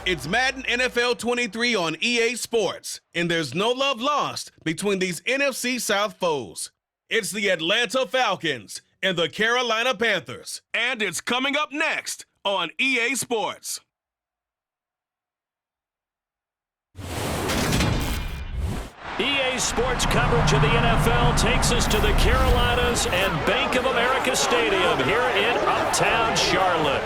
It's Madden NFL 23 on EA Sports, and there's no love lost between these NFC South foes. It's the Atlanta Falcons and the Carolina Panthers, and it's coming up next on EA Sports. EA Sports coverage of the NFL takes us to the Carolinas and Bank of America Stadium here in Uptown Charlotte.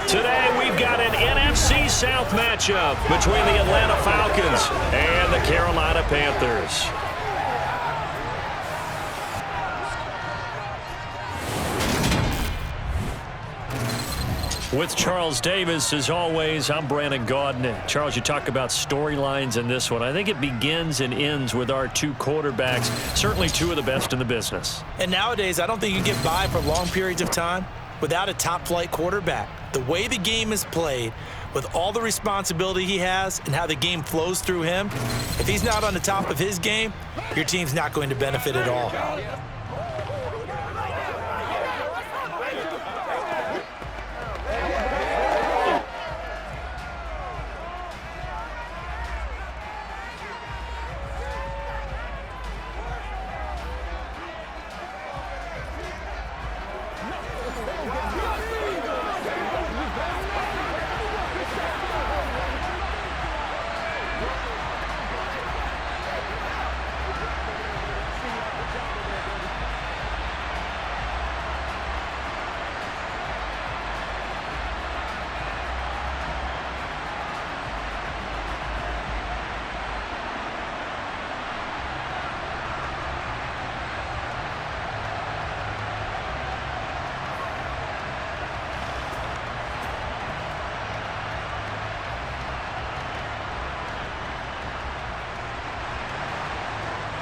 Today we've got an NFC South matchup between the Atlanta Falcons and the Carolina Panthers. With Charles Davis, as always, I'm Brandon Gaudin. Charles, you talk about storylines in this one. I think it begins and ends with our two quarterbacks, certainly two of the best in the business. And nowadays, I don't think you can get by for long periods of time without a top-flight quarterback. The way the game is played, with all the responsibility he has and how the game flows through him, if he's not on the top of his game, your team's not going to benefit at all.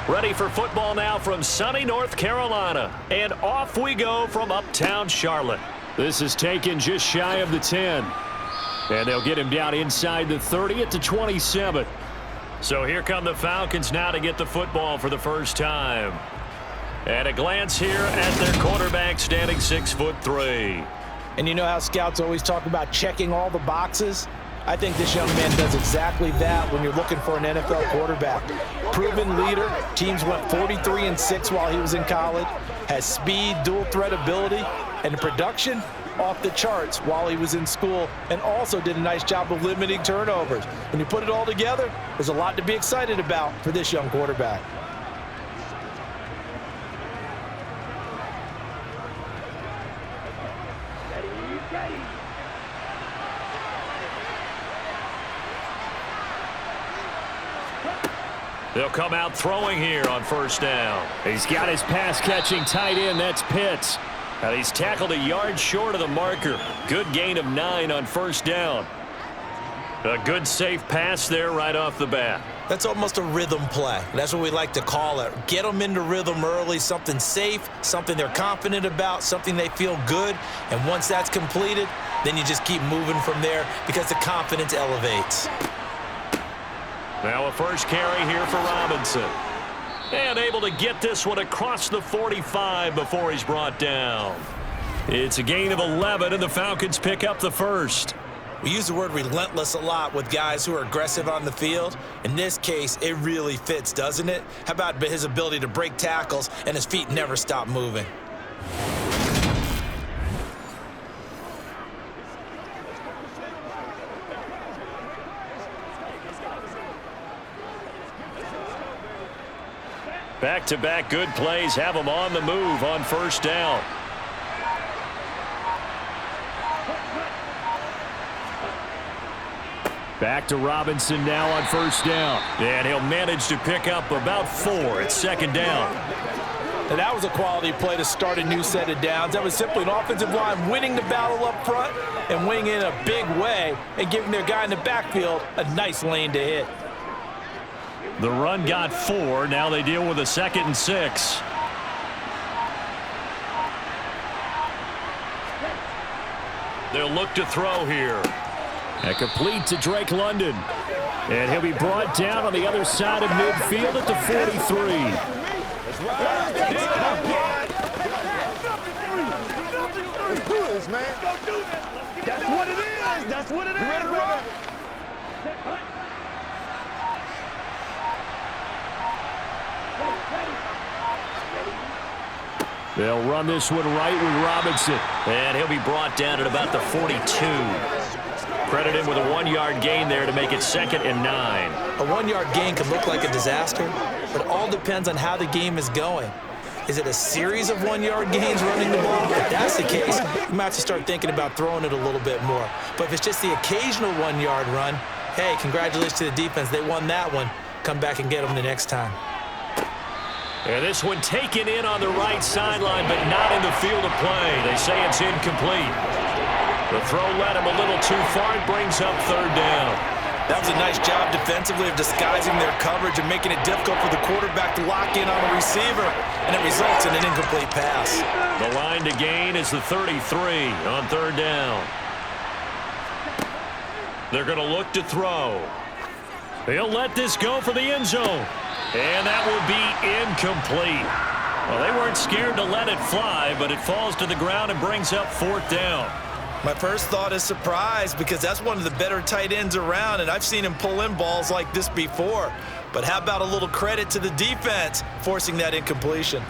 Ready for football now from sunny North Carolina. And off we go from Uptown Charlotte. This is taken just shy of the 10. And they'll get him down inside the 30 at the 27. So here come the Falcons now to get the football for the first time. And a glance here at their quarterback, standing 6'3". And you know how scouts always talk about checking all the boxes? I think this young man does exactly that when you're looking for an NFL quarterback. Proven leader. Teams went 43-6 while he was in college. Has speed, dual threat ability, and the production off the charts while he was in school, and also did a nice job of limiting turnovers. When you put it all together, there's a lot to be excited about for this young quarterback. They'll come out throwing here on first down. He's got his pass-catching tight end. That's Pitts. And he's tackled a yard short of the marker. Good gain of 9 on first down. A good safe pass there right off the bat. That's almost a rhythm play. That's what we like to call it. Get them into rhythm early, something safe, something they're confident about, something they feel good. And once that's completed, then you just keep moving from there because the confidence elevates. Now a first carry here for Robinson. And able to get this one across the 45 before he's brought down. It's a gain of 11, and the Falcons pick up the first. We use the word relentless a lot with guys who are aggressive on the field. In this case, it really fits, doesn't it? How about his ability to break tackles and his feet never stop moving? Back-to-back good plays have him on the move on first down. Back to Robinson now on first down. And he'll manage to pick up about 4 at second down. And that was a quality play to start a new set of downs. That was simply an offensive line winning the battle up front and winning in a big way and giving their guy in the backfield a nice lane to hit. The run got 4. Now they deal with a 2nd and 6. They'll look to throw here. And complete to Drake London. And he'll be brought down on the other side of midfield at the 43. Let's do this, man. That's what it is. That's what it is, bro. They'll run this one right with Robinson. And he'll be brought down at about the 42. Credit him with a 1-yard gain there to make it 2nd and 9. A 1-yard gain can look like a disaster, but it all depends on how the game is going. Is it a series of 1-yard gains running the ball? If that's the case, you might have to start thinking about throwing it a little bit more. But if it's just the occasional 1-yard run, hey, congratulations to the defense. They won that one. Come back and get them the next time. And this one taken in on the right sideline, but not in the field of play. They say it's incomplete. The throw led him a little too far. It brings up 3rd down. That was a nice job defensively of disguising their coverage and making it difficult for the quarterback to lock in on a receiver, and it results in an incomplete pass. The line to gain is the 33 on 3rd down. They're going to look to throw. He'll let this go for the end zone. And that will be incomplete. Well, they weren't scared to let it fly, but it falls to the ground and brings up 4th down. My first thought is surprise, because that's one of the better tight ends around, and I've seen him pull in balls like this before. But how about a little credit to the defense forcing that incompletion?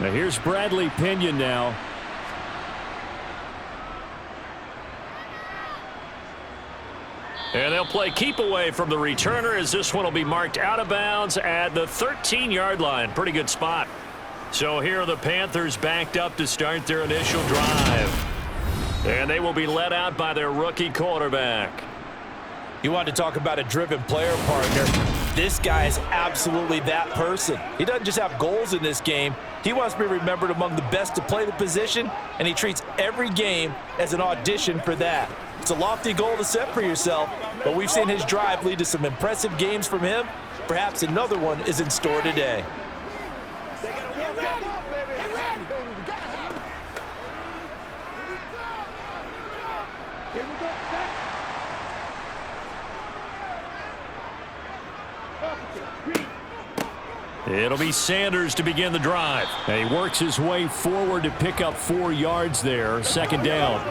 Now here's Bradley Pinion now. And they'll play keep away from the returner, as this one will be marked out of bounds at the 13-yard line. Pretty good spot. So here are the Panthers backed up to start their initial drive. And they will be led out by their rookie quarterback. You want to talk about a driven player, partner. This guy is absolutely that person. He doesn't just have goals in this game. He wants to be remembered among the best to play the position, and he treats every game as an audition for that. It's a lofty goal to set for yourself, but we've seen his drive lead to some impressive games from him. Perhaps another one is in store today. It'll be Sanders to begin the drive. And he works his way forward to pick up 4 yards there. 2nd down.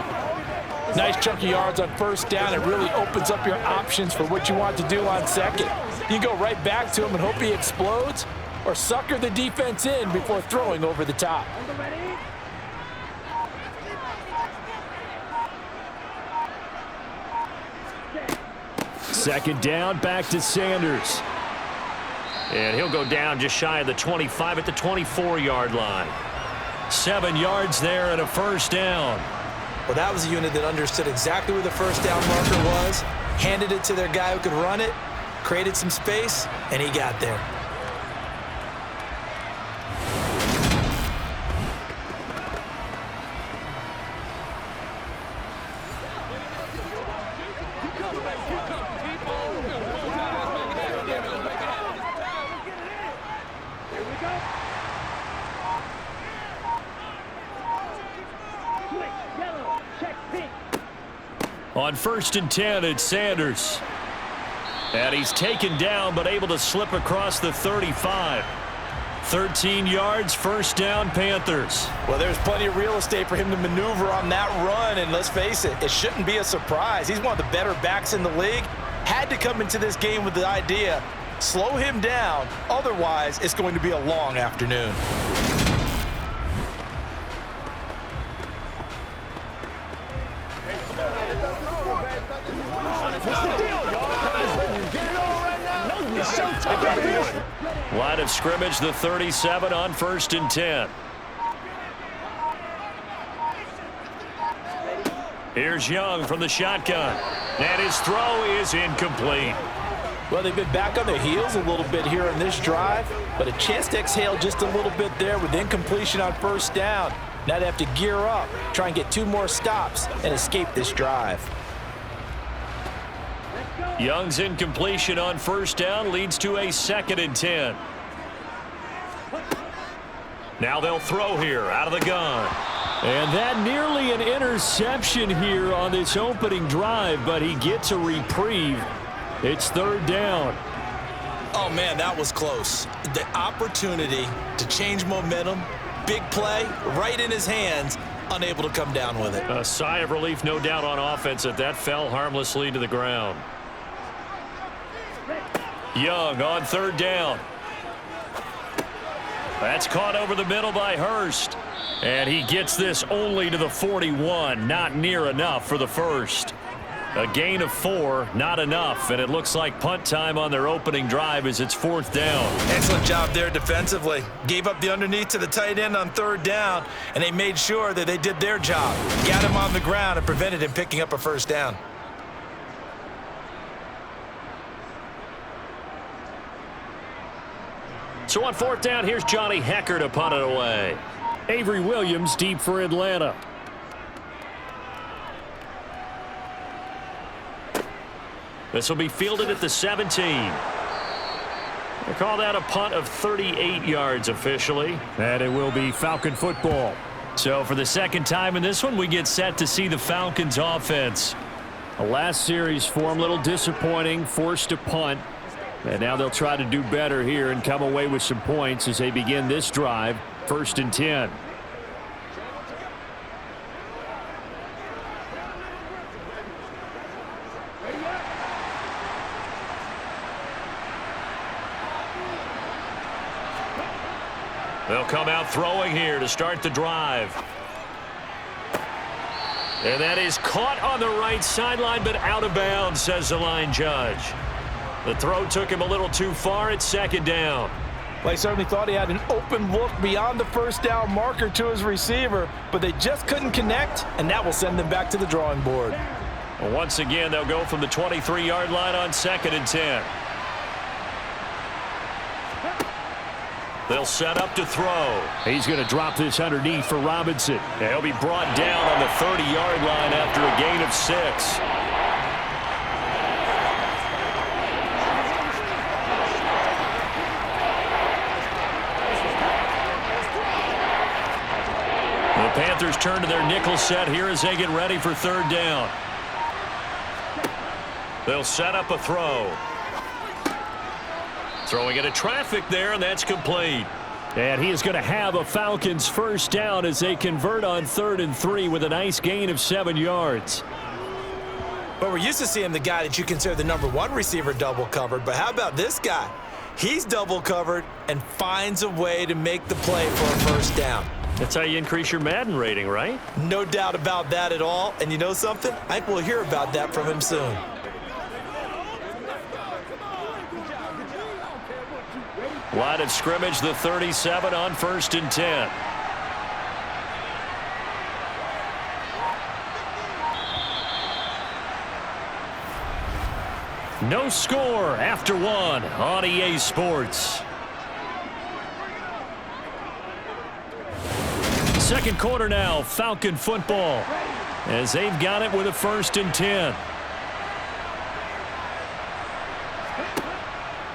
Nice chunky yards on 1st down. It really opens up your options for what you want to do on 2nd. You can go right back to him and hope he explodes, or sucker the defense in before throwing over the top. Second down, back to Sanders. And he'll go down just shy of the 25 at the 24-yard line. 7 yards there and a 1st down. Well, that was a unit that understood exactly where the 1st down marker was, handed it to their guy who could run it, created some space, and he got there. On 1st and 10, it's Sanders. And he's taken down, but able to slip across the 35. 13 yards, 1st down, Panthers. Well, there's plenty of real estate for him to maneuver on that run, and let's face it, it shouldn't be a surprise. He's one of the better backs in the league. Had to come into this game with the idea, slow him down, otherwise it's going to be a long afternoon. Line of scrimmage, the 37 on 1st and 10. Here's Young from the shotgun. And his throw is incomplete. Well, they've been back on their heels a little bit here on this drive, but a chance to exhale just a little bit there with incompletion on 1st down. Now they have to gear up, try and get 2 more stops, and escape this drive. Young's incompletion on 1st down leads to a 2nd and 10. Now they'll throw here out of the gun. And that nearly an interception here on this opening drive, but he gets a reprieve. It's 3rd down. Oh, man, that was close. The opportunity to change momentum, big play, right in his hands, unable to come down with it. A sigh of relief, no doubt, on offense that fell harmlessly to the ground. Young on third down. That's caught over the middle by Hurst. And he gets this only to the 41. Not near enough for the first. A gain of 4, not enough. And it looks like punt time on their opening drive as it's fourth down. Excellent job there defensively. Gave up the underneath to the tight end on third down, and they made sure that they did their job. Got him on the ground and prevented him picking up a first down. So on fourth down, here's Johnny Hecker to punt it away. Avery Williams deep for Atlanta. This will be fielded at the 17. They call that a punt of 38 yards officially. And it will be Falcon football. So for the second time in this one, we get set to see the Falcons offense. The last series for them, a little disappointing, forced to punt. And now they'll try to do better here and come away with some points as they begin this drive, 1st and 10. They'll come out throwing here to start the drive. And that is caught on the right sideline, but out of bounds, says the line judge. The throw took him a little too far. It's second down. Well, he certainly thought he had an open look beyond the first down marker to his receiver, but they just couldn't connect, and that will send them back to the drawing board. Well, once again, they'll go from the 23-yard line on 2nd and 10. They'll set up to throw. He's going to drop this underneath for Robinson. And he'll be brought down on the 30-yard line after a gain of 6. The Panthers turn to their nickel set here as they get ready for third down. They'll set up a throw. Throwing into traffic there, and that's complete. And he is going to have a Falcons first down as they convert on 3rd and 3 with a nice gain of 7 yards. But we're used to seeing the guy that you consider the #1 receiver double covered. But how about this guy? He's double covered and finds a way to make the play for a first down. That's how you increase your Madden rating, right? No doubt about that at all. And you know something? I think we'll hear about that from him soon. Line of scrimmage, the 37 on 1st and 10. No score after 1 on EA Sports. Second quarter now, Falcon football, as they've got it with a 1st and 10.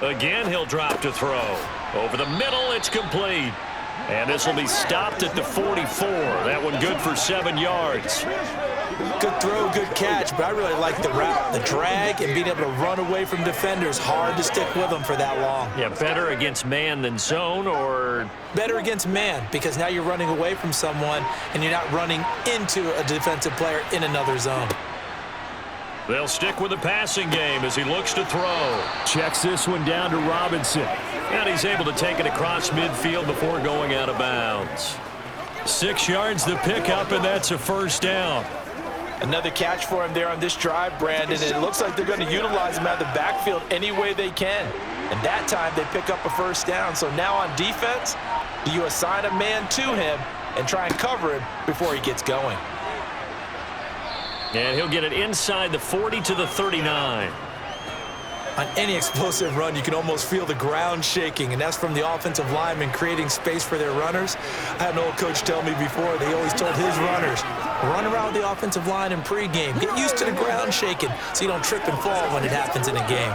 Again, he'll drop to throw. Over the middle, it's complete. And this will be stopped at the 44. That one good for 7 yards. Good throw, good catch, but I really like the route, the drag, and being able to run away from defenders. Hard to stick with them for that long. Yeah, better against man than zone, or? Better against man, because now you're running away from someone, and you're not running into a defensive player in another zone. They'll stick with the passing game as he looks to throw. Checks this one down to Robinson. And he's able to take it across midfield before going out of bounds. 6 yards to pick up, and that's a first down. Another catch for him there on this drive, Brandon. And it looks like they're going to utilize him out of the backfield any way they can. And that time they pick up a first down. So now on defense, do you assign a man to him and try and cover him before he gets going? And he'll get it inside the 40 to the 39. On any explosive run, you can almost feel the ground shaking, and that's from the offensive linemen creating space for their runners. I had an old coach tell me before, they always told his runners, run around the offensive line in pregame. Get used to the ground shaking so you don't trip and fall when it happens in a game.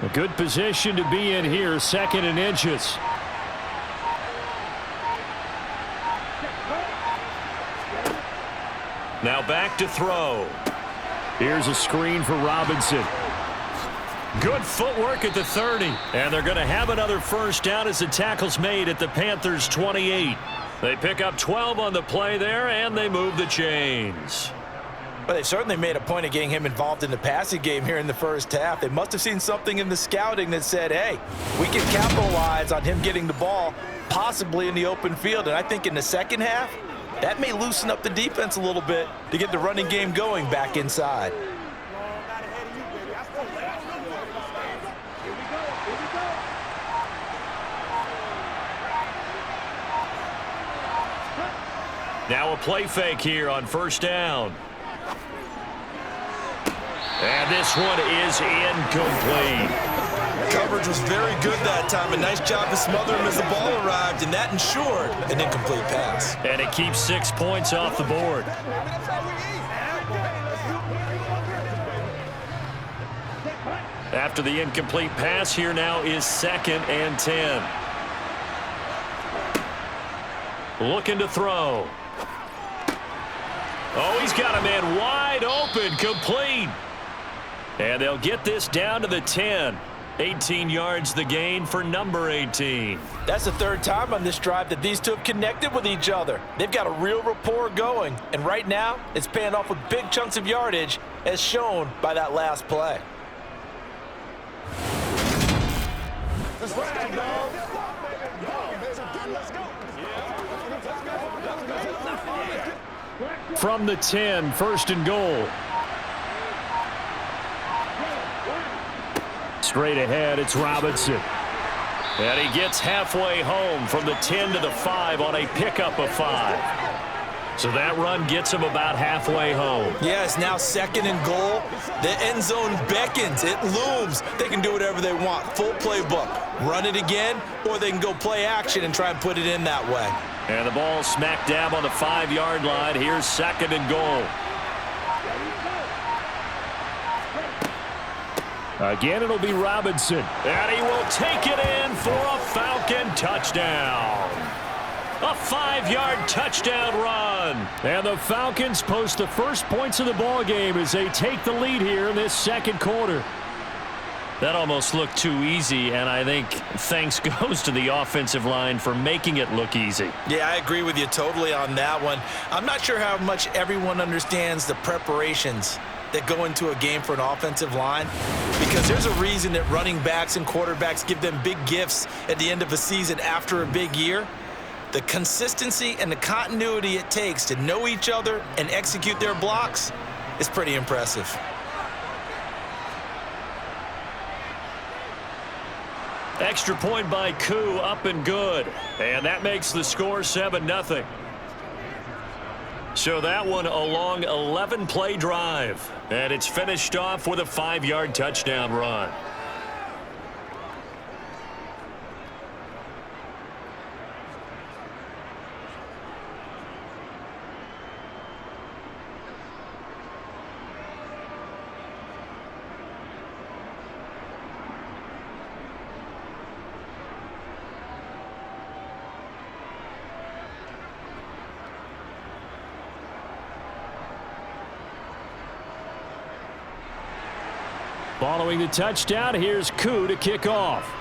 A good position to be in here, 2nd and inches. Now back to throw. Here's a screen for Robinson. Good footwork at the 30. And they're going to have another first down as the tackle's made at the Panthers' 28. They pick up 12 on the play there, and they move the chains. Well, they certainly made a point of getting him involved in the passing game here in the first half. They must have seen something in the scouting that said, hey, we can capitalize on him getting the ball possibly in the open field. And I think in the second half, that may loosen up the defense a little bit to get the running game going back inside. Now a play fake here on first down. And this one is incomplete. Coverage was very good that time. A nice job to smother him as the ball arrived, and that ensured an incomplete pass. And it keeps 6 points off the board. After the incomplete pass, here now is 2nd and 10. Looking to throw. Oh, he's got a man wide open, complete. And they'll get this down to the 10. 18 yards the gain for number 18. That's the third time on this drive that these two have connected with each other. They've got a real rapport going, and right now it's paying off with big chunks of yardage as shown by that last play. From the 10, 1st and goal. Straight ahead, it's Robinson. And he gets halfway home from the 10 to the 5 on a pickup of 5. So that run gets him about halfway home. Yeah, it's now 2nd and goal. The end zone beckons. It looms. They can do whatever they want. Full playbook. Run it again, or they can go play action and try and put it in that way. And the ball smack dab on the 5-yard line. Here's 2nd and goal. Again, it'll be Robinson. And he will take it in for a Falcon touchdown. A 5-yard touchdown run. And the Falcons post the first points of the ball game as they take the lead here in this second quarter. That almost looked too easy, and I think thanks goes to the offensive line for making it look easy. Yeah, I agree with you totally on that one. I'm not sure how much everyone understands the preparations that go into a game for an offensive line, because there's a reason that running backs and quarterbacks give them big gifts at the end of a season after a big year. The consistency and the continuity it takes to know each other and execute their blocks is pretty impressive. Extra point by Koo, up and good. And that makes the score 7-0. So that one a long 11-play drive. And it's finished off with a 5-yard touchdown run. Following the touchdown, here's Koo to kick off.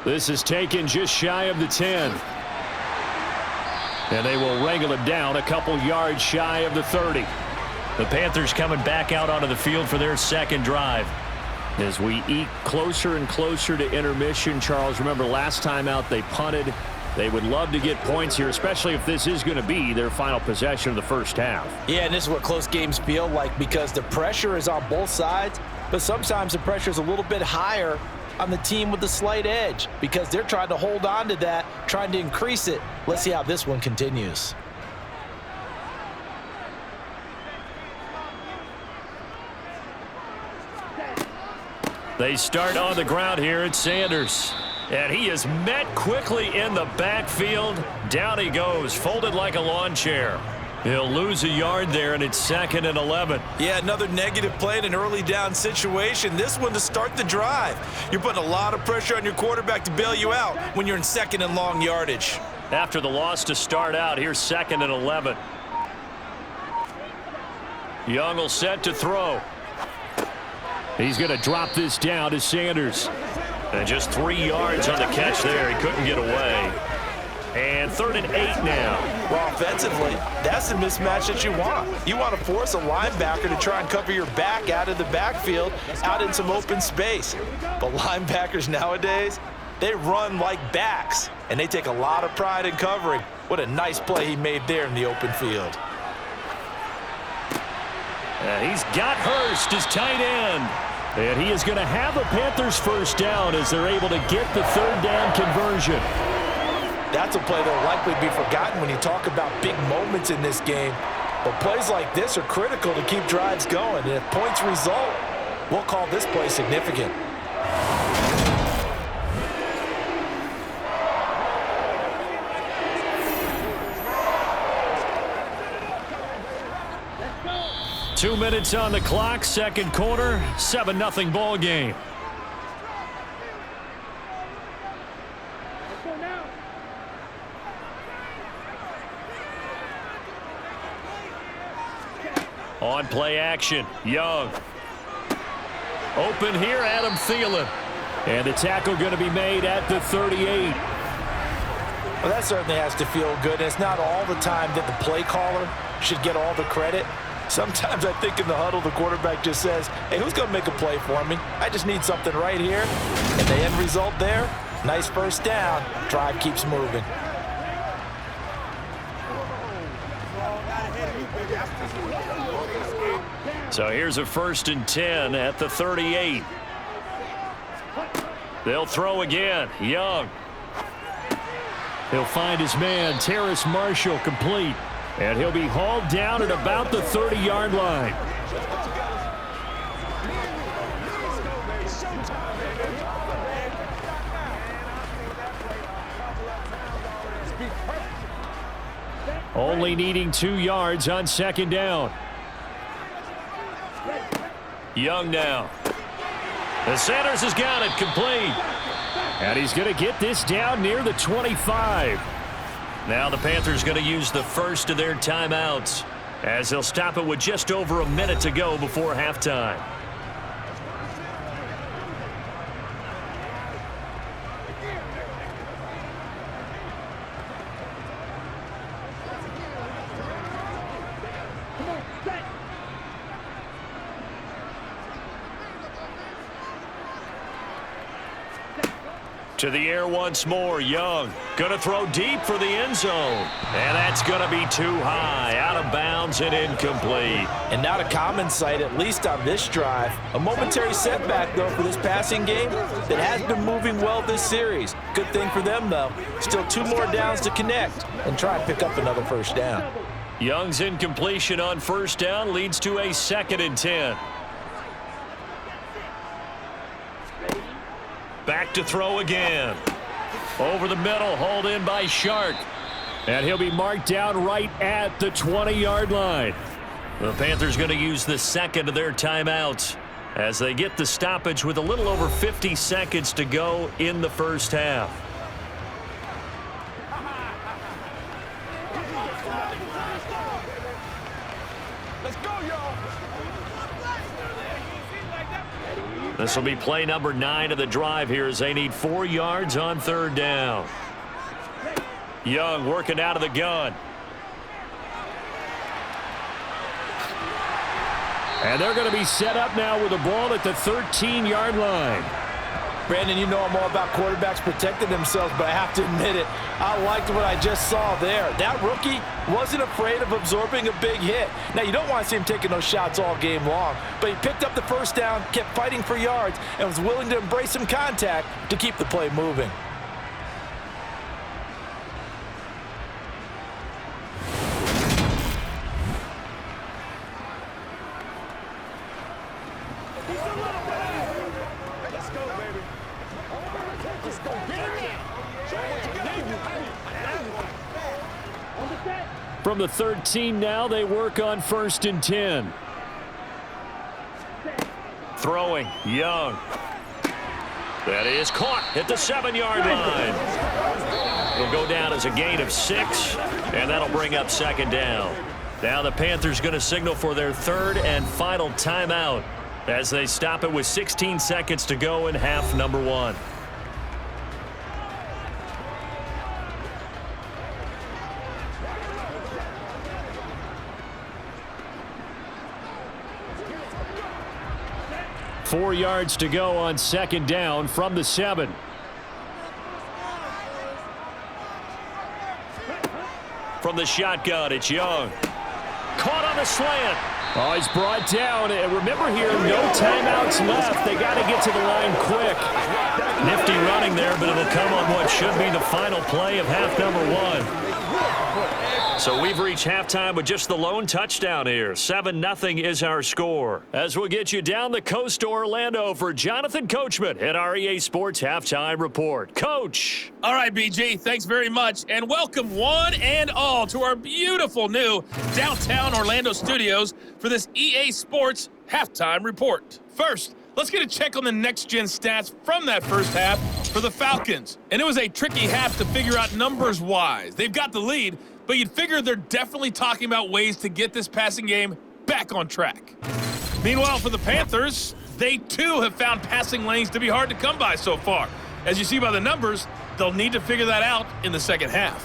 This is taken just shy of the 10. And they will wrangle him down a couple yards shy of the 30. The Panthers coming back out onto the field for their second drive. As we eke closer and closer to intermission, Charles, remember last time out they punted. They would love to get points here, especially if this is going to be their final possession of the first half. Yeah, and this is what close games feel like, because the pressure is on both sides, but sometimes the pressure is a little bit higher on the team with the slight edge because they're trying to hold on to that, trying to increase it. Let's see how this one continues. They start on the ground here at Sanders. And he is met quickly in the backfield. Down he goes, folded like a lawn chair. He'll lose a yard there, and it's 2nd and 11. Yeah, another negative play in an early down situation. This one to start the drive. You're putting a lot of pressure on your quarterback to bail you out when you're in 2nd and long yardage. After the loss to start out, here's 2nd and 11. Young will set to throw. He's going to drop this down to Sanders. And just 3 yards on the catch there. He couldn't get away. And 3rd and 8 now. Well, offensively, that's the mismatch that you want. You want to force a linebacker to try and cover your back out of the backfield, out in some open space. But linebackers nowadays, they run like backs, and they take a lot of pride in covering. What a nice play he made there in the open field. He's got Hurst as tight end. And he is going to have a Panthers first down as they're able to get the 3rd down conversion. That's a play that will likely be forgotten when you talk about big moments in this game. But plays like this are critical to keep drives going. And if points result, we'll call this play significant. Two minutes on the clock, second quarter, 7-0 ball game. On play action, Young. Open here, Adam Thielen. And the tackle going to be made at the 38. Well, that certainly has to feel good. And it's not all the time that the play caller should get all the credit. Sometimes I think in the huddle, the quarterback just says, hey, who's going to make a play for me? I just need something right here. And the end result there, nice first down. Drive keeps moving. So here's a 1st and 10 at the 38. They'll throw again. Young. He'll find his man, Terrace Marshall, complete. And he'll be hauled down at about the 30-yard line. Only needing 2 yards on 2nd down. Young now. The Sanders has got it complete. And he's going to get this down near the 25. Now the Panthers going to use the first of their timeouts as they'll stop it with just over a minute to go before halftime. To the air once more, Young. Going to throw deep for the end zone. And that's going to be too high, out of bounds and incomplete. And not a common sight, at least on this drive. A momentary setback, though, for this passing game that has been moving well this series. Good thing for them, though. Still 2 more downs to connect and try and pick up another first down. Young's incompletion on first down leads to a 2nd and 10. Back to throw again. Over the middle, hauled in by Shark. And he'll be marked down right at the 20-yard line. The Panthers going to use the second of their timeouts as they get the stoppage with a little over 50 seconds to go in the first half. This will be play number 9 of the drive here as they need 4 yards on 3rd down. Young working out of the gun. And they're going to be set up now with the ball at the 13-yard line. Brandon, you know I'm all about quarterbacks protecting themselves, but I have to admit it, I liked what I just saw there. That rookie wasn't afraid of absorbing a big hit. Now, you don't want to see him taking those shots all game long, but he picked up the first down, kept fighting for yards, and was willing to embrace some contact to keep the play moving. From the 13 now, they work on 1st and 10. Throwing, Young. That is caught at the 7-yard line. It'll go down as a gain of 6, and that'll bring up 2nd down. Now the Panthers going to signal for their 3rd and final timeout as they stop it with 16 seconds to go in half number 1. 4 yards to go on second down from the 7. From the shotgun, it's Young. Caught on the slant. Oh, he's brought down. And remember here, no timeouts left. They got to get to the line quick. Nifty running there, but it'll come on what should be the final play of half number 1. So we've reached halftime with just the lone touchdown here. 7-0 is our score. As we'll get you down the coast to Orlando for Jonathan Coachman at our EA Sports Halftime Report. Coach. All right, BG, thanks very much. And welcome one and all to our beautiful new downtown Orlando studios for this EA Sports Halftime Report. First, let's get a check on the next-gen stats from that first half for the Falcons. And it was a tricky half to figure out numbers-wise. They've got the lead, but you'd figure they're definitely talking about ways to get this passing game back on track. Meanwhile, for the Panthers, they too have found passing lanes to be hard to come by so far. As you see by the numbers, they'll need to figure that out in the second half.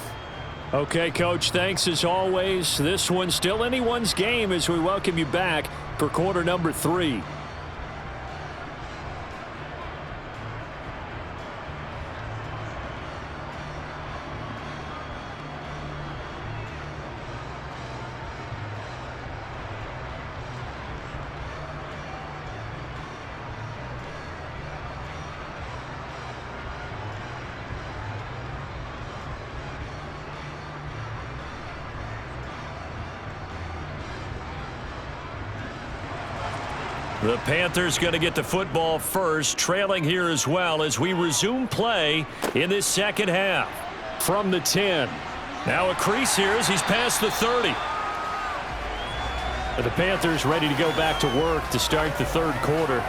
Okay, Coach, thanks as always. This one's still anyone's game as we welcome you back for quarter number 3. The Panthers going to get the football first, trailing here as well as we resume play in this second half. From the 10. Now a crease here as he's past the 30. The Panthers ready to go back to work to start the third quarter.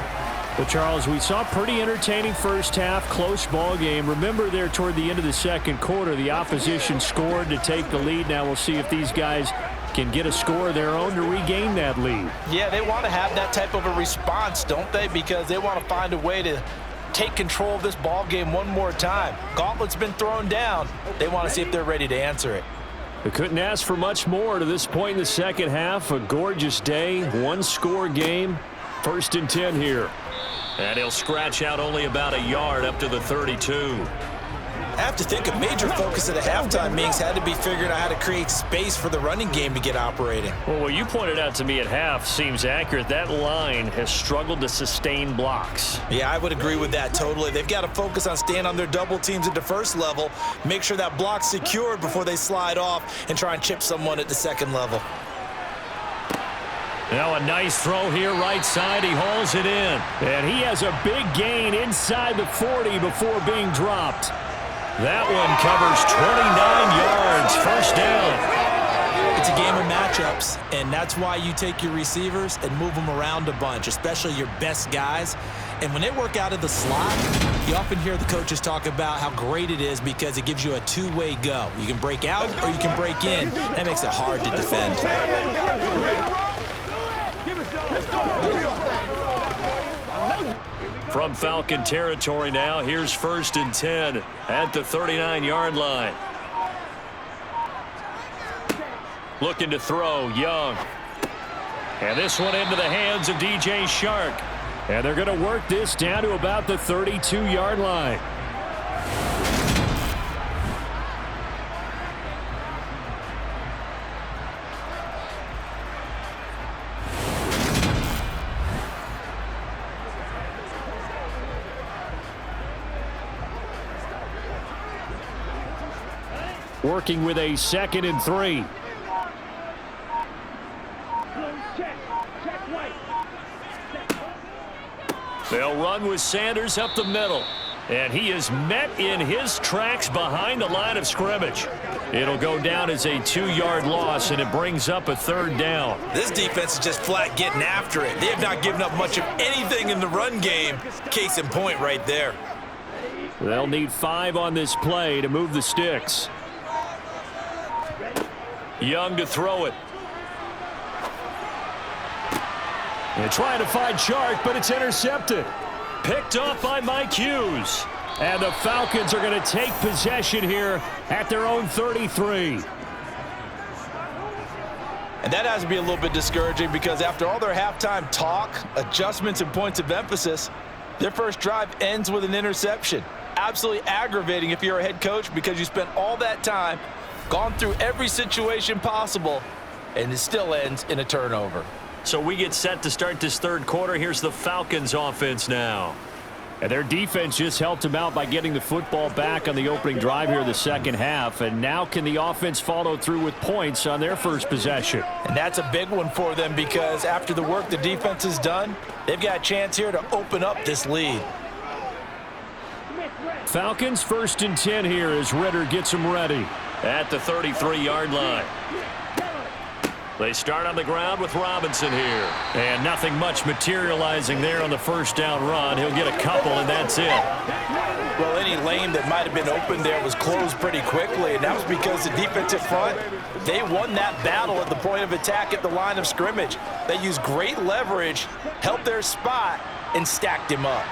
But, Charles, we saw a pretty entertaining first half, close ball game. Remember there toward the end of the second quarter, the opposition scored to take the lead. Now we'll see if these guys can get a score of their own to regain that lead. Yeah, they want to have that type of a response, don't they? Because they want to find a way to take control of this ball game one more time. Gauntlet's been thrown down. They want to see if they're ready to answer it. They couldn't ask for much more to this point in the second half. A gorgeous day, one-score game. 1st and 10 here. And he'll scratch out only about a yard up to the 32. I have to think a major focus of the halftime meetings had to be figuring out how to create space for the running game to get operating. Well, what you pointed out to me at half seems accurate. That line has struggled to sustain blocks. Yeah, I would agree with that totally. They've got to focus on staying on their double teams at the first level, make sure that block's secured before they slide off and try and chip someone at the second level. Now a nice throw here right side. He hauls it in. And he has a big gain inside the 40 before being dropped. That one covers 29 yards. First down. It's a game of matchups, and that's why you take your receivers and move them around a bunch, especially your best guys. And when they work out of the slot, you often hear the coaches talk about how great it is because it gives you a two-way go. You can break out or you can break in. That makes it hard to defend. From Falcon territory now, here's 1st and 10 at the 39-yard line. Looking to throw, Young. And this one into the hands of DJ Shark. And they're going to work this down to about the 32-yard line. Working with a 2nd and 3. They'll run with Sanders up the middle. And he is met in his tracks behind the line of scrimmage. It'll go down as a 2-yard loss, and it brings up a 3rd down. This defense is just flat getting after it. They have not given up much of anything in the run game. Case in point right there. They'll need 5 on this play to move the sticks. Young to throw it. And trying to find Shark, but it's intercepted. Picked off by Mike Hughes. And the Falcons are going to take possession here at their own 33. And that has to be a little bit discouraging because after all their halftime talk, adjustments, and points of emphasis, their first drive ends with an interception. Absolutely aggravating if you're a head coach because you spent all that time, gone through every situation possible, and it still ends in a turnover. So we get set to start this third quarter. Here's the Falcons offense now. And their defense just helped them out by getting the football back on the opening drive here in the second half. And now can the offense follow through with points on their first possession? And that's a big one for them because after the work the defense has done, they've got a chance here to open up this lead. Falcons 1st and 10 here as Ritter gets them ready. At the 33-yard line. They start on the ground with Robinson here. And nothing much materializing there on the first down run. He'll get a couple, and that's it. Well, any lane that might have been open there was closed pretty quickly, and that was because the defensive front, they won that battle at the point of attack at the line of scrimmage. They used great leverage, helped their spot, and stacked him up.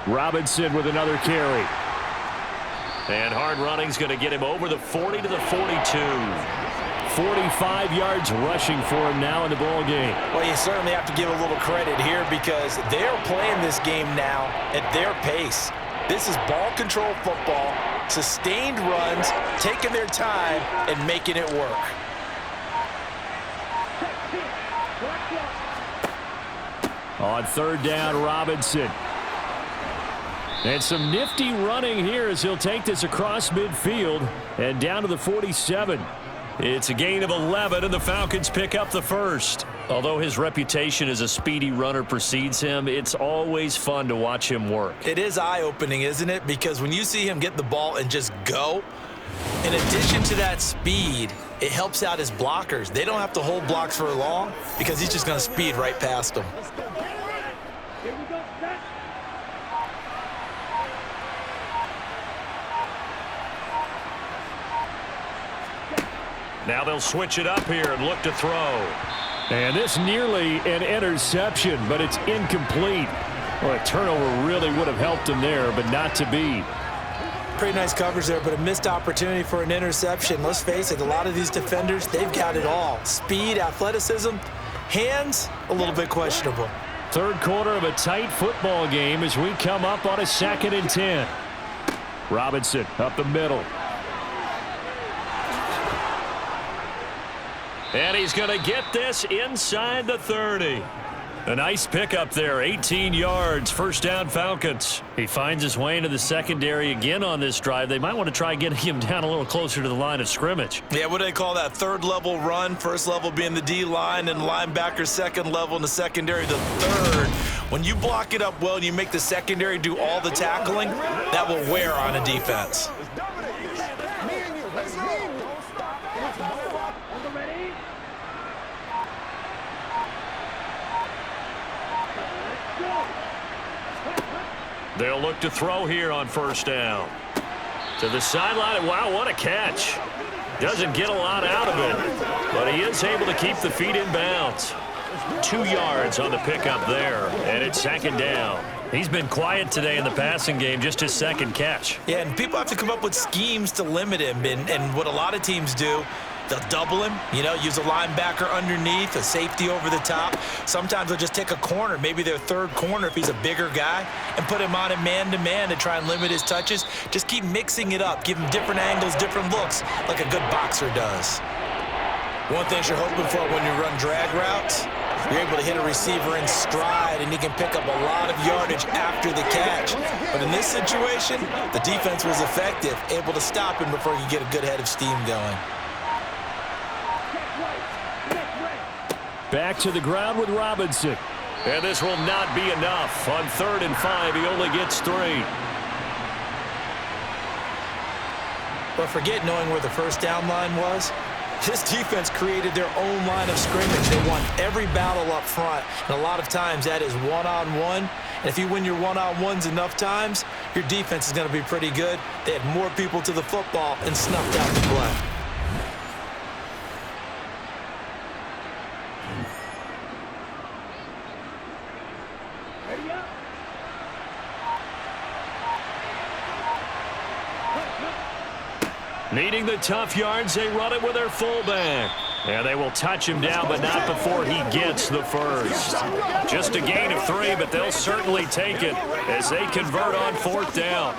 Robinson with another carry. And hard running's going to get him over the 40 to the 42. 45 yards rushing for him now in the ball game. Well, you certainly have to give a little credit here because they're playing this game now at their pace. This is ball control football, sustained runs, taking their time, and making it work. On third down, Robinson. And some nifty running here as he'll take this across midfield and down to the 47. It's a gain of 11, and the Falcons pick up the first. Although his reputation as a speedy runner precedes him, it's always fun to watch him work. It is eye-opening, isn't it? Because when you see him get the ball and just go, in addition to that speed, it helps out his blockers. They don't have to hold blocks for long because he's just going to speed right past them. Now they'll switch it up here and look to throw. And this nearly an interception, but it's incomplete. Well, a turnover really would have helped him there, but not to be. Pretty nice coverage there, but a missed opportunity for an interception. Let's face it, a lot of these defenders, they've got it all. Speed, athleticism, hands, a little bit questionable. Third quarter of a tight football game as we come up on a 2nd and 10. Robinson up the middle. And he's going to get this inside the 30. A nice pickup there, 18 yards, first down Falcons. He finds his way into the secondary again on this drive. They might want to try getting him down a little closer to the line of scrimmage. Yeah, what do they call that? Third level run, first level being the D-line, and linebacker second level, and the secondary the third. When you block it up well and you make the secondary do all the tackling, that will wear on a defense. They'll look to throw here on first down. To the sideline. Wow, what a catch. Doesn't get a lot out of it, but he is able to keep the feet in bounds. 2 yards on the pickup there, and it's 2nd down. He's been quiet today in the passing game, just his second catch. Yeah, and people have to come up with schemes to limit him, and what a lot of teams do, they'll double him, use a linebacker underneath, a safety over the top. Sometimes they'll just take a corner, maybe their third corner if he's a bigger guy, and put him on a man-to-man to try and limit his touches. Just keep mixing it up, give him different angles, different looks, like a good boxer does. One thing you're hoping for when you run drag routes, you're able to hit a receiver in stride, and he can pick up a lot of yardage after the catch. But in this situation, the defense was effective, able to stop him before he could get a good head of steam going. Back to the ground with Robinson. And this will not be enough. On 3rd and 5, he only gets 3. But forget knowing where the first down line was. This defense created their own line of scrimmage. They won every battle up front, and a lot of times that is one-on-one. And if you win your one-on-ones enough times, your defense is going to be pretty good. They had more people to the football and snuffed out the play. Needing the tough yards, they run it with their fullback. And they will touch him down, but not before he gets the first. Just a gain of 3, but they'll certainly take it as they convert on 4th down.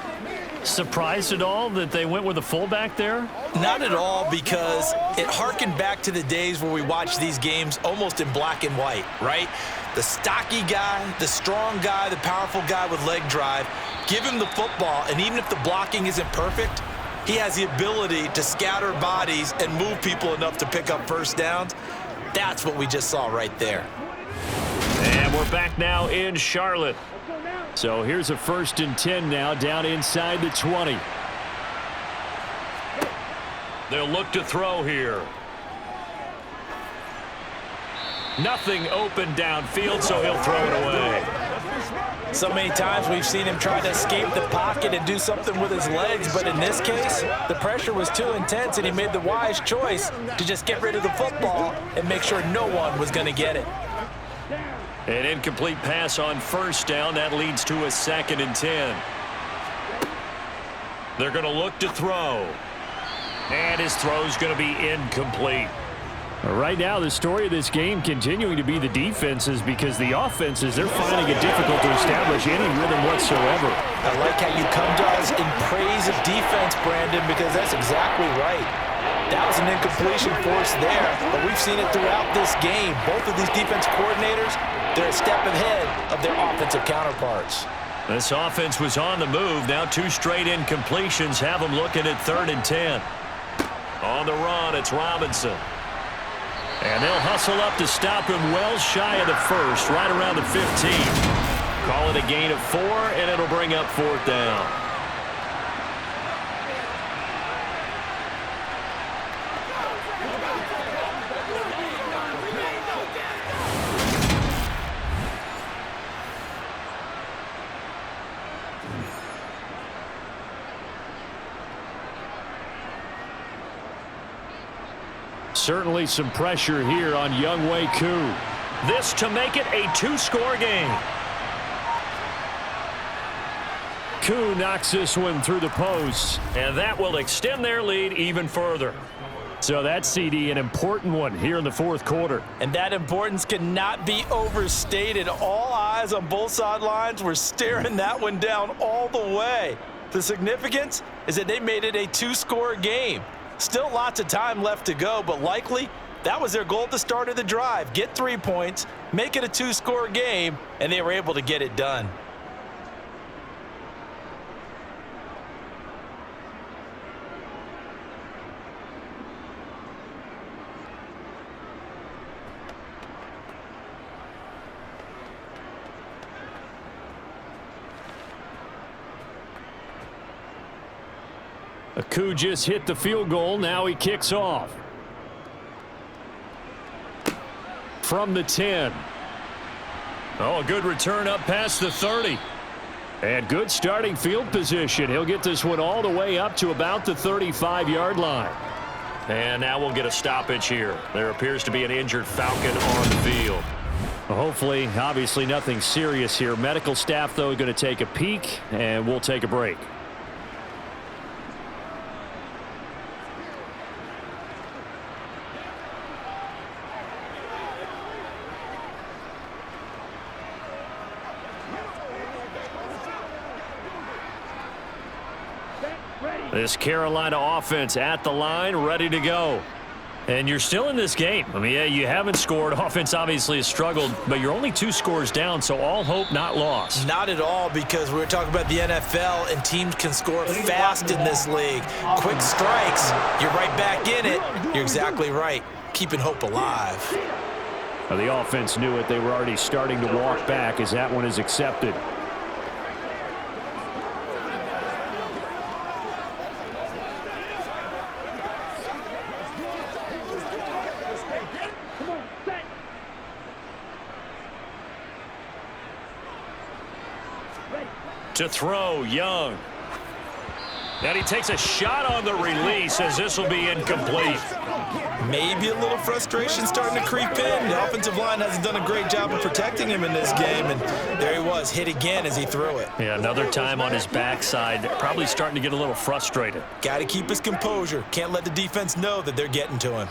Surprised at all that they went with a fullback there? Not at all, because it harkened back to the days where we watched these games almost in black and white, right? The stocky guy, the strong guy, the powerful guy with leg drive, give him the football, and even if the blocking isn't perfect, he has the ability to scatter bodies and move people enough to pick up first downs. That's what we just saw right there. And we're back now in Charlotte. So here's a 1st and 10 now, down inside the 20. They'll look to throw here. Nothing open downfield, so he'll throw it away. So many times we've seen him try to escape the pocket and do something with his legs, but in this case, the pressure was too intense, and he made the wise choice to just get rid of the football and make sure no one was going to get it. An incomplete pass on 1st down. That leads to a 2nd and 10. They're going to look to throw. And his throw's going to be incomplete. Right now, the story of this game continuing to be the defenses, because the offenses, they're finding it difficult to establish any rhythm whatsoever. I like how you come to us in praise of defense, Brandon, because that's exactly right. That was an incompletion force there, but we've seen it throughout this game. Both of these defense coordinators, they're a step ahead of their offensive counterparts. This offense was on the move. Now 2 straight incompletions have them looking at 3rd and 10. On the run, it's Robinson. And they'll hustle up to stop him well shy of the 1st, right around the 15. Call it a gain of 4, and it'll bring up 4th down. Certainly some pressure here on Younghoe Koo. This to make it a 2-score game. Koo knocks this one through the post, and that will extend their lead even further. So that's, CD, an important one here in the 4th quarter. And that importance cannot be overstated. All eyes on both sidelines were staring that one down all the way. The significance is that they made it a 2-score game. Still lots of time left to go, but likely that was their goal at the start of the drive. Get 3 points, make it a 2-score game, and they were able to get it done. Koo just hit the field goal. Now he kicks off. From the 10. Oh, a good return up past the 30. And good starting field position. He'll get this one all the way up to about the 35-yard line. And now we'll get a stoppage here. There appears to be an injured Falcon on the field. Hopefully, obviously nothing serious here. Medical staff, though, going to take a peek, and we'll take a break. This Carolina offense at the line, ready to go. And you're still in this game. I mean, yeah, you haven't scored. Offense obviously has struggled, but you're only 2 scores down, so all hope not lost. Not at all, because we were talking about the NFL, and teams can score fast in this league. Quick strikes, you're right back in it. You're exactly right. Keeping hope alive. Well, the offense knew it. They were already starting to walk back as that one is accepted. To throw, Young. And he takes a shot on the release as this will be incomplete. Maybe a little frustration starting to creep in. The offensive line hasn't done a great job of protecting him in this game, and there he was, hit again as he threw it. Yeah, another time on his backside, probably starting to get a little frustrated. Got to keep his composure. Can't let the defense know that they're getting to him.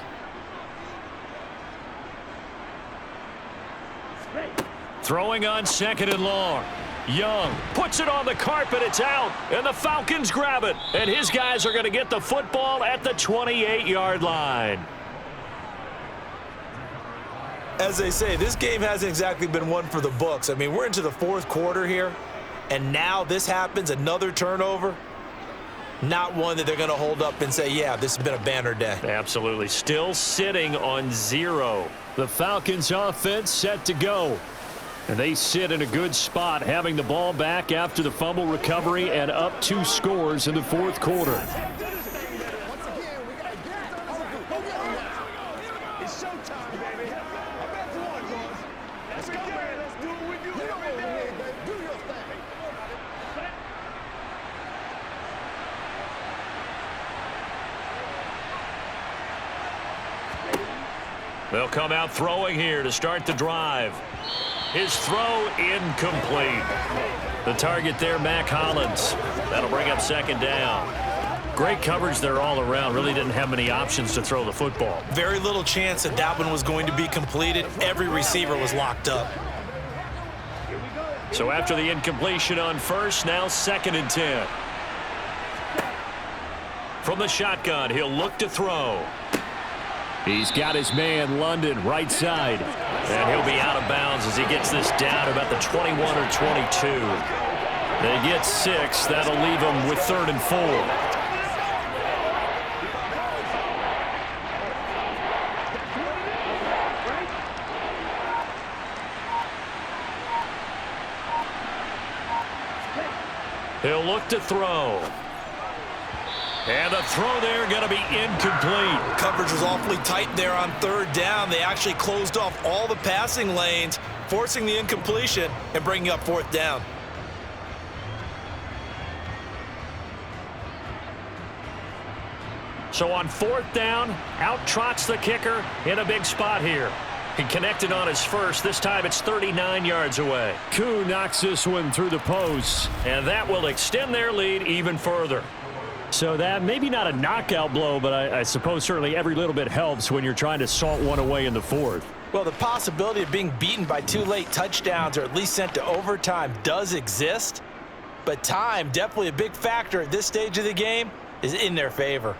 Throwing on 2nd and long. Young puts it on the carpet. It's out, and the Falcons grab it. And his guys are going to get the football at the 28-yard line. As they say, this game hasn't exactly been one for the books. I mean, we're into the 4th quarter here, and now this happens, another turnover. Not one that they're going to hold up and say, yeah, this has been a banner day. Absolutely. Still sitting on 0. The Falcons offense set to go. And they sit in a good spot, having the ball back after the fumble recovery and up 2 scores in the 4th quarter. They'll come out throwing here to start the drive. His throw incomplete. The target there, Mac Hollins. That'll bring up 2nd down. Great coverage there all around. Really didn't have many options to throw the football. Very little chance that that one was going to be completed. Every receiver was locked up. So after the incompletion on 1st, now 2nd and 10. From the shotgun, he'll look to throw. He's got his man, London, right side. And he'll be out of bounds as he gets this down about the 21 or 22. They get 6. That'll leave him with 3rd and 4. He'll look to throw. And the throw there going to be incomplete. Coverage was awfully tight there on 3rd down. They actually closed off all the passing lanes, forcing the incompletion and bringing up 4th down. So on 4th down, out trots the kicker in a big spot here. He connected on his first. This time it's 39 yards away. Koo knocks this one through the post, and that will extend their lead even further. So that maybe not a knockout blow, but I suppose certainly every little bit helps when you're trying to salt one away in the 4th. Well, the possibility of being beaten by 2 late touchdowns or at least sent to overtime does exist, but time, definitely a big factor at this stage of the game, is in their favor.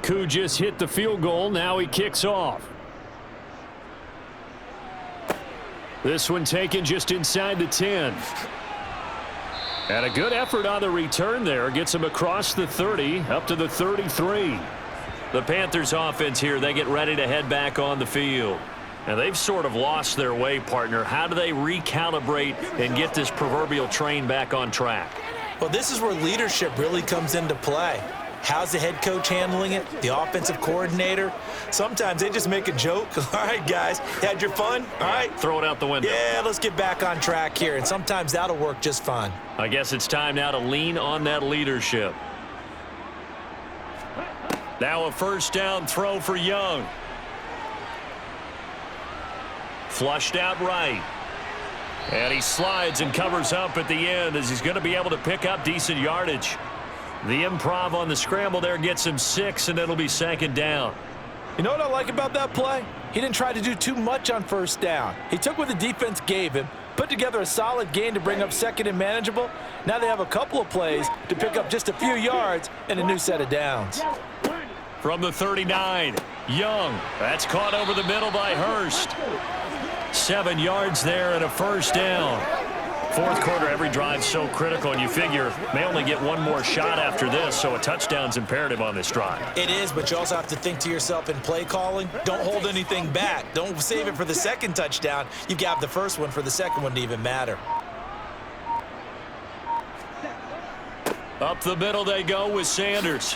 Koo just hit the field goal. Now he kicks off. This one taken just inside the 10. And a good effort on the return there. Gets him across the 30, up to the 33. The Panthers offense here, they get ready to head back on the field. And they've sort of lost their way, partner. How do they recalibrate and get this proverbial train back on track? Well, this is where leadership really comes into play. How's the head coach handling it? The offensive coordinator? Sometimes they just make a joke. All right, guys, had your fun? All right. Throw it out the window. Yeah, let's get back on track here. And sometimes that'll work just fine. I guess it's time now to lean on that leadership. Now a 1st down throw for Young. Flushed out right. And he slides and covers up at the end as he's going to be able to pick up decent yardage. The improv on the scramble there gets him 6, and it'll be 2nd down. You know what I like about that play? He didn't try to do too much on 1st down. He took what the defense gave him, put together a solid gain to bring up 2nd and manageable. Now they have a couple of plays to pick up just a few yards and a new set of downs. From the 39, Young. That's caught over the middle by Hurst. 7 yards there and a 1st down. 4th quarter, every drive so critical, and you figure may only get one more shot after this, so a touchdown's imperative on this drive. It is, but you also have to think to yourself in play calling, don't hold anything back. Don't save it for the 2nd touchdown. You've got the 1st one for the 2nd one to even matter. Up the middle they go with Sanders.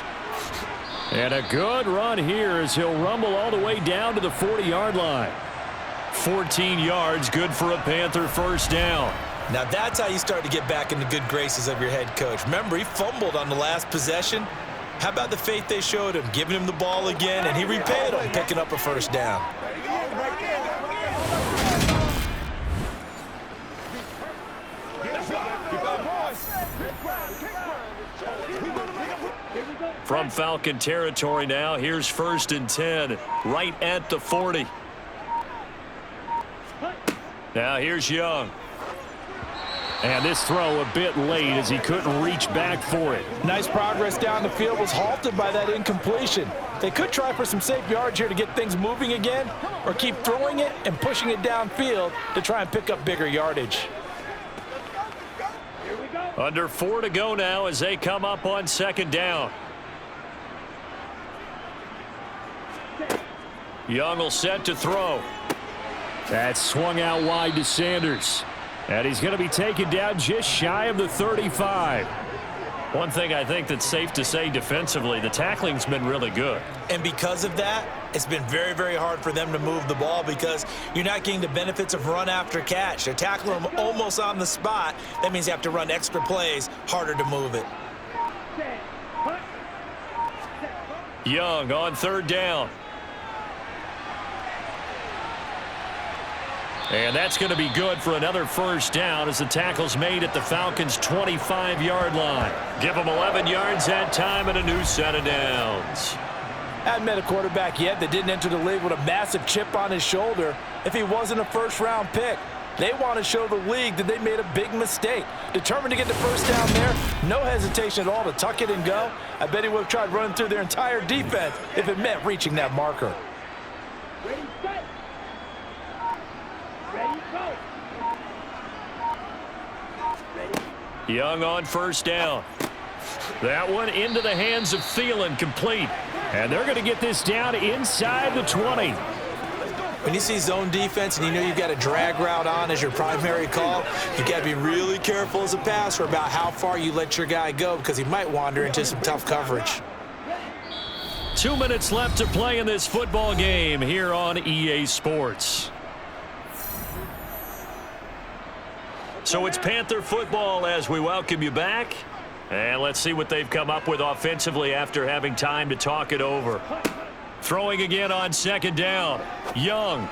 And a good run here as he'll rumble all the way down to the 40-yard line. 14 yards, good for a Panther first down. Now that's how you start to get back in the good graces of your head coach. Remember, he fumbled on the last possession. How about the faith they showed him, giving him the ball again, and he repaid him, picking up a first down. From Falcon territory now, here's 1st and 10, right at the 40. Now here's Young. And this throw a bit late as he couldn't reach back for it. Nice progress down the field was halted by that incompletion. They could try for some safe yards here to get things moving again, or keep throwing it and pushing it downfield to try and pick up bigger yardage. Under 4 to go now as they come up on 2nd down. Young will set to throw. That swung out wide to Sanders. And he's going to be taken down just shy of the 35. One thing I think that's safe to say defensively, the tackling's been really good. And because of that, it's been very, very hard for them to move the ball because you're not getting the benefits of run after catch. They're tackling them almost on the spot. That means you have to run extra plays, harder to move it. Young on 3rd down. And that's going to be good for another first down as the tackle's made at the Falcons' 25-yard line. Give them 11 yards that time and a new set of downs. Hadn't met a quarterback yet that didn't enter the league with a massive chip on his shoulder if he wasn't a first-round pick. They want to show the league that they made a big mistake. Determined to get the first down there, no hesitation at all to tuck it and go. I bet he would have tried running through their entire defense if it meant reaching that marker. Young on 1st down. That one into the hands of Thielen, complete. And they're going to get this down inside the 20. When you see zone defense and you know you've got a drag route on as your primary call, you've got to be really careful as a passer about how far you let your guy go because he might wander into some tough coverage. 2 minutes left to play in this football game here on EA Sports. So it's Panther football as we welcome you back. And let's see what they've come up with offensively after having time to talk it over. Throwing again on 2nd down. Young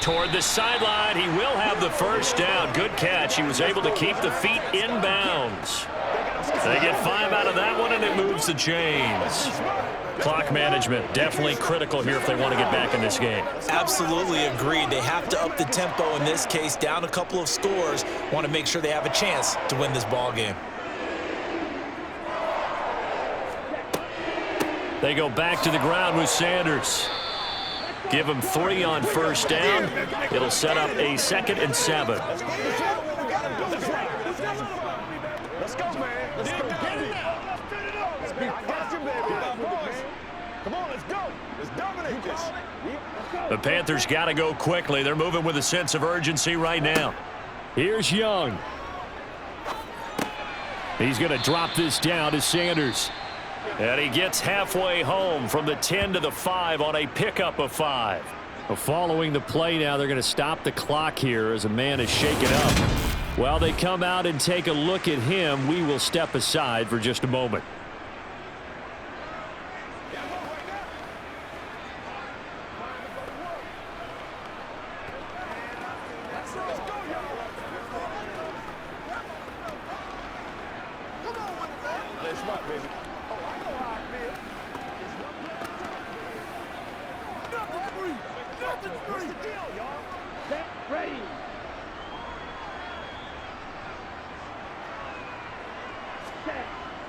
toward the sideline. He will have the first down. Good catch. He was able to keep the feet in bounds. They get 5 out of that one, and it moves the chains. Clock management definitely critical here if they want to get back in this game. Absolutely agreed. They have to up the tempo in this case, down a couple of scores. Want to make sure they have a chance to win this ball game. They go back to the ground with Sanders. Give him 3 on 1st down. It'll set up a 2nd and 7. Let's go, man. Let's go. Get it now. Let's be positive, baby. Come on, let's go. Let's dominate this. The Panthers got to go quickly. They're moving with a sense of urgency right now. Here's Young. He's going to drop this down to Sanders. And he gets halfway home from the 10 to the 5 on a pickup of 5. Well, following the play now, they're going to stop the clock here as a man is shaken up. While they come out and take a look at him, we will step aside for just a moment.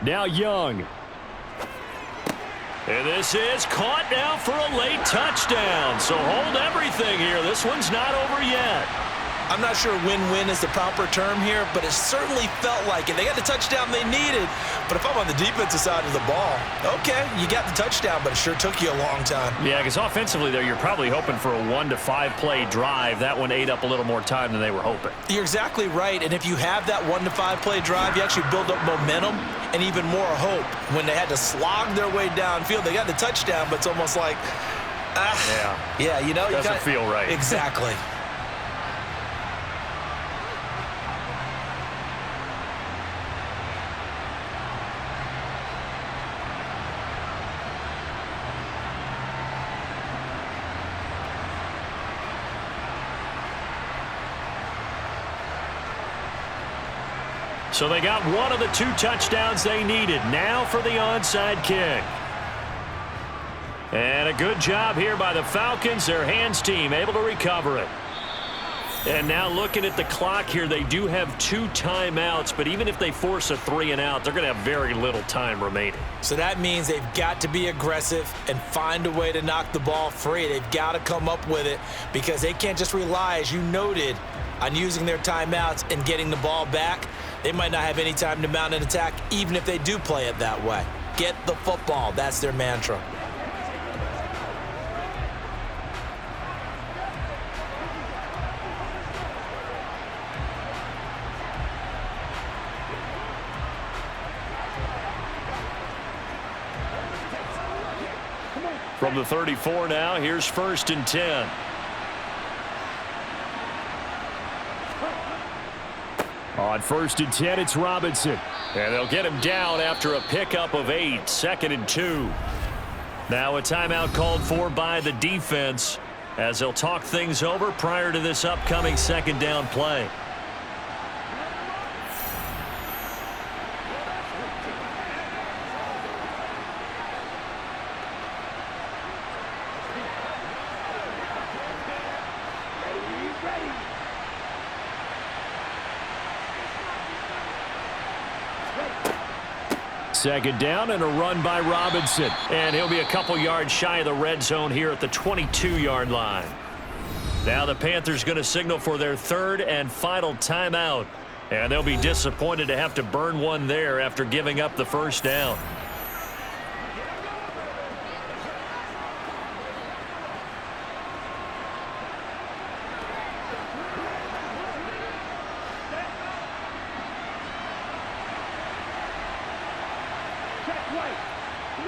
Now Young. And this is caught now for a late touchdown. So hold everything here. This one's not over yet. I'm not sure win-win is the proper term here, but it certainly felt like it. They got the touchdown they needed, but if I'm on the defensive side of the ball, okay, you got the touchdown, but it sure took you a long time. Yeah, because offensively there, you're probably hoping for a 1 to 5 play drive. That one ate up a little more time than they were hoping. You're exactly right, and if you have that 1 to 5 play drive, you actually build up momentum and even more hope. When they had to slog their way downfield, they got the touchdown, but it's almost like, yeah, you know, doesn't feel right. Exactly. So they got one of the 2 touchdowns they needed. Now for the onside kick. And a good job here by the Falcons. Their hands team able to recover it. And now looking at the clock here, they do have 2 timeouts, but even if they force a 3-and-out, they're going to have very little time remaining. So that means they've got to be aggressive and find a way to knock the ball free. They've got to come up with it because they can't just rely, as you noted, on using their timeouts and getting the ball back. They might not have any time to mount an attack, even if they do play it that way. Get the football. That's their mantra. From the 34 now, here's 1st and 10. On 1st and 10, it's Robinson. And they'll get him down after a pickup of 8, 2nd and 2. Now a timeout called for by the defense as they'll talk things over prior to this upcoming 2nd down play. Second down and a run by Robinson. And he'll be a couple yards shy of the red zone here at the 22-yard line. Now the Panthers going to signal for their 3rd and final timeout. And they'll be disappointed to have to burn one there after giving up the 1st down.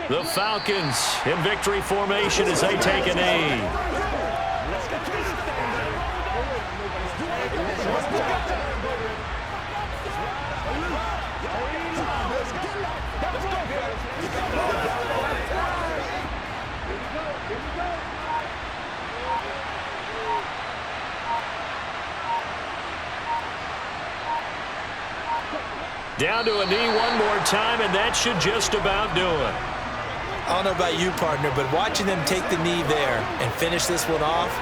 The Falcons in victory formation as they take a knee. Down to a knee one more time, and that should just about do it. I don't know about you, partner, but watching them take the knee there and finish this one off,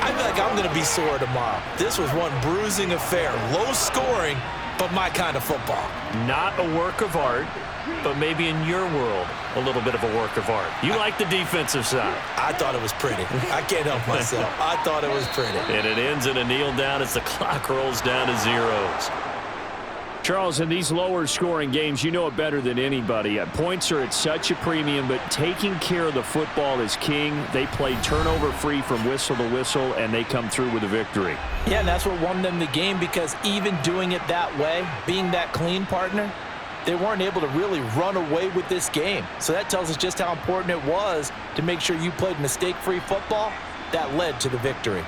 I feel like I'm going to be sore tomorrow. This was one bruising affair. Low scoring, but my kind of football. Not a work of art, but maybe in your world, a little bit of a work of art. You like the defensive side. I thought it was pretty. I can't help myself. I thought it was pretty. And it ends in a kneel down as the clock rolls down to zeros. Charles, in these lower scoring games, you know it better than anybody. Points are at such a premium, but taking care of the football is king. They played turnover free from whistle to whistle, and they come through with a victory. Yeah, and that's what won them the game, because even doing it that way, being that clean, partner, they weren't able to really run away with this game. So that tells us just how important it was to make sure you played mistake-free football. That led to the victory.